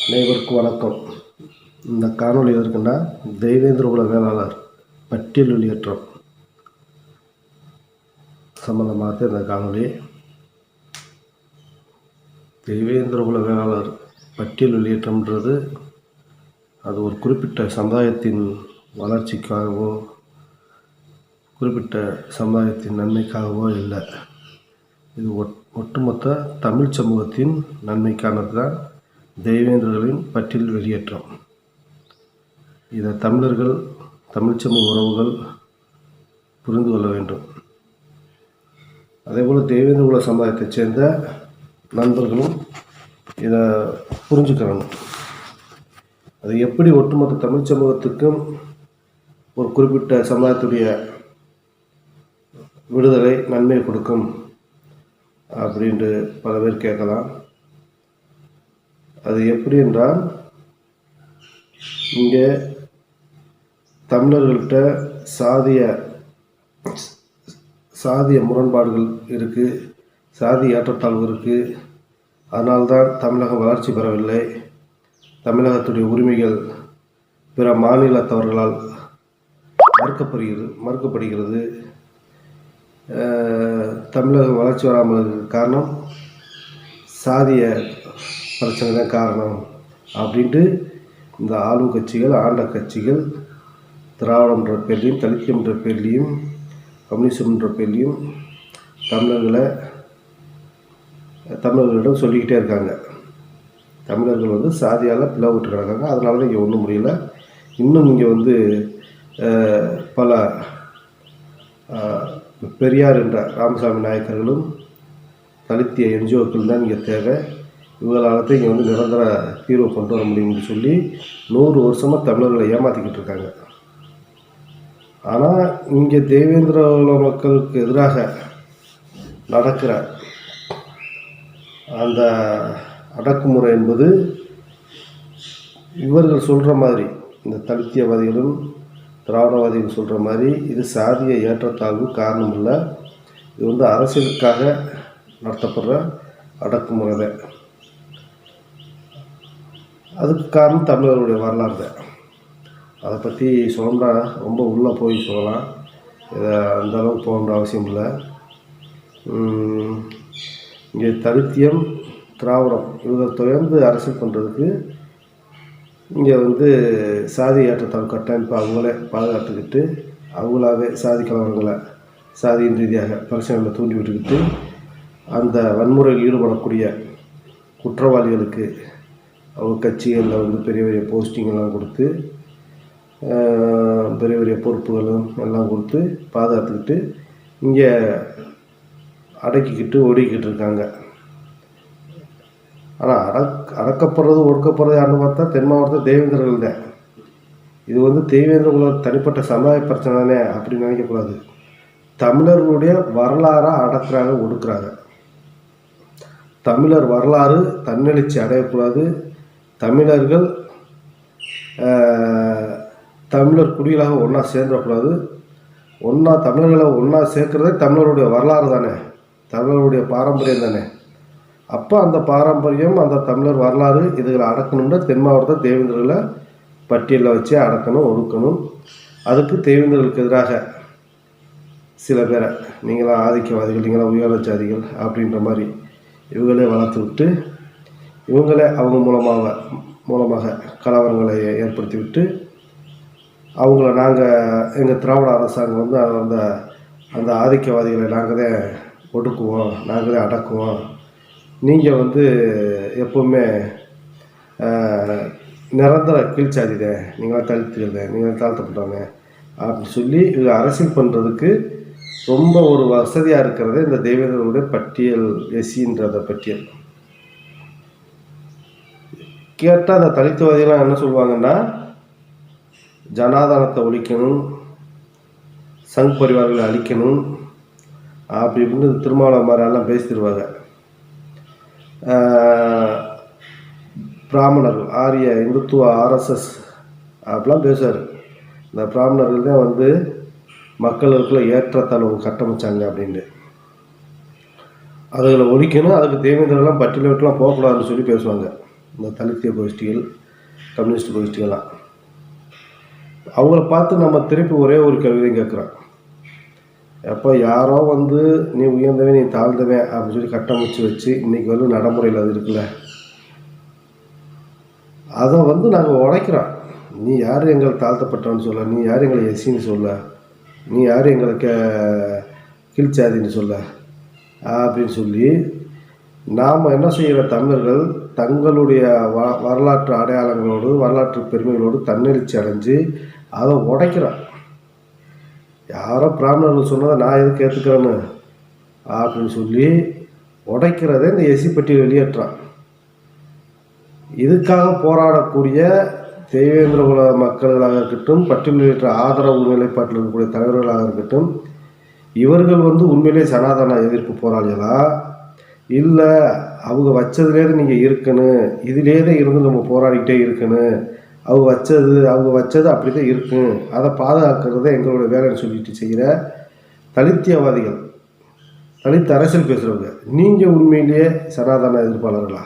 அனைவருக்கும் வணக்கம். இந்த காணொளி எதற்குன்னா, தெய்வேந்திர குல வேளாளர் பட்டியல் வெளியேற்றம் சம்பந்தமாக இந்த காணொளி. தெய்வேந்திர குல வேளாளர் பட்டியல் வெளியேற்றம்ன்றது அது ஒரு குறிப்பிட்ட சமுதாயத்தின் வளர்ச்சிக்காகவோ குறிப்பிட்ட சமுதாயத்தின் நன்மைக்காகவோ இல்லை. இது ஒட்டுமொத்த தமிழ் சமூகத்தின் நன்மைக்கானது தான் தெய்வேந்திரர்களின் பட்டியல் வெளியேற்றம். இதை தமிழர்கள், தமிழ் சமூக உறவுகள் புரிந்து கொள்ள வேண்டும். அதேபோல் தெய்வேந்திர குல சமுதாயத்தைச் சேர்ந்த நண்பர்களும் இதை புரிஞ்சுக்கிறணும். அது எப்படி ஒட்டுமொத்த தமிழ் சமூகத்துக்கும் ஒரு குறிப்பிட்ட சமுதாயத்துடைய விடுதலை நன்மை கொடுக்கும் அப்படின்ட்டு பல பேர் கேட்கலாம். அது எப்படி என்றால், இங்கே தமிழர்கள்ட்ட சாதிய முரண்பாடுகள் இருக்குது, சாதி ஏற்றத்தாழ்வு இருக்குது. அதனால்தான் தமிழகம் வளர்ச்சி பெறவில்லை. தமிழகத்துடைய உரிமைகள் பிற மாநிலத்தவர்களால் மறுக்கப்படுகிறது. தமிழகம் வளர்ச்சி வராமல் இருக்கிறது காரணம் சாதிய பிரச்சனை தான் காரணம் அப்படின்ட்டு இந்த ஆளும் கட்சிகள், ஆண்ட கட்சிகள் திராவிடம்ன்ற பேர்லையும், தலித்தியம்ன்ற பேர்லையும், கம்யூனிசம்ன்ற பேர்லையும் தமிழர்களிடம் சொல்லிக்கிட்டே இருக்காங்க. தமிழர்கள் சாதியால் பிளவுட்டு கிடக்காங்க. அதனால தான் இங்கே ஒன்றும் முடியல. இன்னும் இங்கே பல பெரியார் என்ற ராமசாமி நாயக்கர்களும் தலித்திய என்ஜிஓக்கள் தான் இங்கே தேவை. இவங்களால் தான் இங்கே நிரந்தர தீர்வு கொண்டு வர முடியும்னு சொல்லி 100 வருஷமாக தமிழர்களை ஏமாற்றிக்கிட்டு இருக்காங்க. ஆனால் இங்கே தெய்வேந்திர குல மக்களுக்கு எதிராக நடக்கிற அந்த அடக்குமுறை என்பது இவர்கள் சொல்கிற மாதிரி, இந்த தலித்தியவாதிகளும் திராவிடவாதிகள் சொல்கிற மாதிரி இது சாதிய ஏற்றத்தாழ்வு காரணம் இல்லை. இது அரசியலுக்காக நடத்தப்படுற அடக்குமுறை தான். அதுக்கு காரணம் தமிழர்களுடைய வரலாறு தான். அதை பற்றி சொல்லணும்னா ரொம்ப உள்ளே போய் சொல்லலாம். இதை அந்தளவுக்கு போகணுன்ற அவசியம் இல்லை. இங்கே தலித்தியம், திராவிடம் இவங்க தொடர்ந்து அரசியல் பண்ணுறதுக்கு இங்கே சாதி ஏற்றத்தாழ்வு கட்டமைப்பு அவங்களே பாதுகாத்துக்கிட்டு, அவங்களாவே சாதி கலவரங்களை சாதியின் ரீதியாக பிரச்சனைகளை தூண்டி விட்டுக்கிட்டு, அந்த வன்முறையில் ஈடுபடக்கூடிய குற்றவாளிகளுக்கு அவங்க கட்சிகளில் பெரிய பெரிய போஸ்டிங்கெல்லாம் கொடுத்து, பெரிய பெரிய பொறுப்புகளும் எல்லாம் கொடுத்து பாதுகாத்துக்கிட்டு இங்கே அடக்கிக்கிட்டு ஒடுக்கிக்கிட்டு இருக்காங்க. ஆனால் அடக்கப்படுறது ஒடுக்கப்படுறது யாருன்னு பார்த்தா தென் மாவட்டத்தில் தெய்வேந்திரர்கள் தான். இது தெய்வேந்திர குல தனிப்பட்ட சமுதாய பிரச்சனை தானே அப்படின்னு நினைக்கக்கூடாது. தமிழர்களுடைய வரலாறை அடக்குறாங்க, ஒடுக்குறாங்க. தமிழர் வரலாறு தன்னெழுச்சி அடையக்கூடாது. தமிழர்கள் தமிழர் குடிகளாக ஒன்றா சேர்ந்துடக்கூடாது. தமிழர்களை ஒன்றா சேர்க்கிறதே தமிழருடைய வரலாறு தானே, தமிழருடைய பாரம்பரியம் தானே. அப்போ அந்த பாரம்பரியம், அந்த தமிழர் வரலாறு இதுகளை அடக்கணும்னா தென் மாவட்டத்தை தெய்வேந்திரர்களை பட்டியலில் வச்சு அடக்கணும், ஒடுக்கணும். அதுக்கு தெய்வேந்திரர்களுக்கு எதிராக சில பேரை நீங்களாம் ஆதிக்கவாதிகள், நீங்களாம் உயர்ந்த ஜாதிகள் அப்படின்ற மாதிரி இவங்களே வளர்த்து விட்டு, இவங்களே அவங்க மூலமாக கலவரங்களை ஏற்படுத்தி விட்டு, அவங்கள எங்கள் திராவிட அரசாங்கம் அந்த ஆதிக்கவாதிகளை நாங்கள் தான் ஒடுக்குவோம், நாங்கள் தான் அடக்குவோம், நீங்கள் எப்போவுமே நிரந்தர கீழ்ச்சாதி தான், நீங்களாம் தலித்துகள் தான், நீங்களாம் தாழ்த்தப்பட்டவங்க அப்படின்னு சொல்லி இவங்க அரசியல் பண்ணுறதுக்கு ரொம்ப ஒரு வசதியாக இருக்கிறது இந்த தெய்வேந்திரர்களுடைய பட்டியல், எஸ்சின்ற பட்டியல். கேட்டால் அந்த தலித்துவாதிகள்லாம் என்ன சொல்லுவாங்கன்னா, ஜனாதானத்தை ஒழிக்கணும், சங் பரிவார்களை அழிக்கணும் அப்படி இப்படின்னு திருமாவளவன் மாதிரிலாம் பேசிடுவாங்க. பிராமணர்கள், ஆரிய இந்துத்துவ RSS அப்படிலாம் பேசுவார். இந்த பிராமணர்கள் தான் மக்களுக்குள்ள ஏற்றத்தாழ்வு கட்டமைச்சாங்க அப்படின்ட்டு. அதுகளை ஒழிக்கணும், அதுக்கு தேவேந்திரலாம் பட்டியல் விட்டுலாம் போகக்கூடாதுன்னு சொல்லி பேசுவாங்க. இந்த தலித்திய கோஷ்டிகள், கம்யூனிஸ்ட் கோஷ்டிகள்லாம். அவங்கள பார்த்து நம்ம திருப்பி ஒரே ஒரு கேள்வியும் கேட்குறோம். எப்போ யாரோ வந்து நீ உயர்ந்தவன், நீ தாழ்ந்தவன் அப்படின்னு சொல்லி கட்டமைச்சு வச்சு இன்றைக்கி வந்து நடைமுறையில் அது இருக்குல்ல, அதை வந்து நாங்கள் உடைக்கிறோம். நீ யார் எங்களை தாழ்த்தப்பட்டவன்னு சொல்ல, நீ யார் எங்களை எஸ்சின்னு சொல்ல, நீ யார் எங்களுக்கு கீழ்ச்சாதின்னு சொல்ல அப்படின்னு சொல்லி நாம் என்ன செய்கிற தமிழர்கள் தங்களுடைய வரலாற்று அடையாளங்களோடு வரலாற்று பெருமைகளோடு தன்னெழுச்சி அடைஞ்சு அதை உடைக்கிறான். யாரோ பிராமணர்கள் சொன்னதை நான் எதுக்கு ஏற்றுக்கிறேன்னு அப்படின்னு சொல்லி உடைக்கிறதே இந்த எஸ்சி பட்டியல் வெளியேற்றான். இதுக்காக போராடக்கூடிய தேவேந்திர குல மக்களாக இருக்கட்டும், பட்டியலிட்ட ஆதரவு நிலைப்பாட்டில் இருக்கக்கூடிய தலைவர்களாக இருக்கட்டும், இவர்கள் வந்து உண்மையிலே சனாதன எதிர்ப்பு போராளிகளா, இல்லை அவங்க வச்சதுலேருந்து நீங்கள் இருக்கணும், இதிலேயே இருந்து நம்ம போராடிக்கிட்டே இருக்கணும், அவங்க வச்சது அப்படி தான் இருக்கும், அதை பாதுகாக்கிறது எங்களுடைய வேலைன்னு சொல்லிட்டு செய்கிற தலித்தியவாதிகள், தலித் அரசியல் பேசுகிறவங்க, நீங்கள் உண்மையிலேயே சனாதன எதிர்ப்பாளர்களா?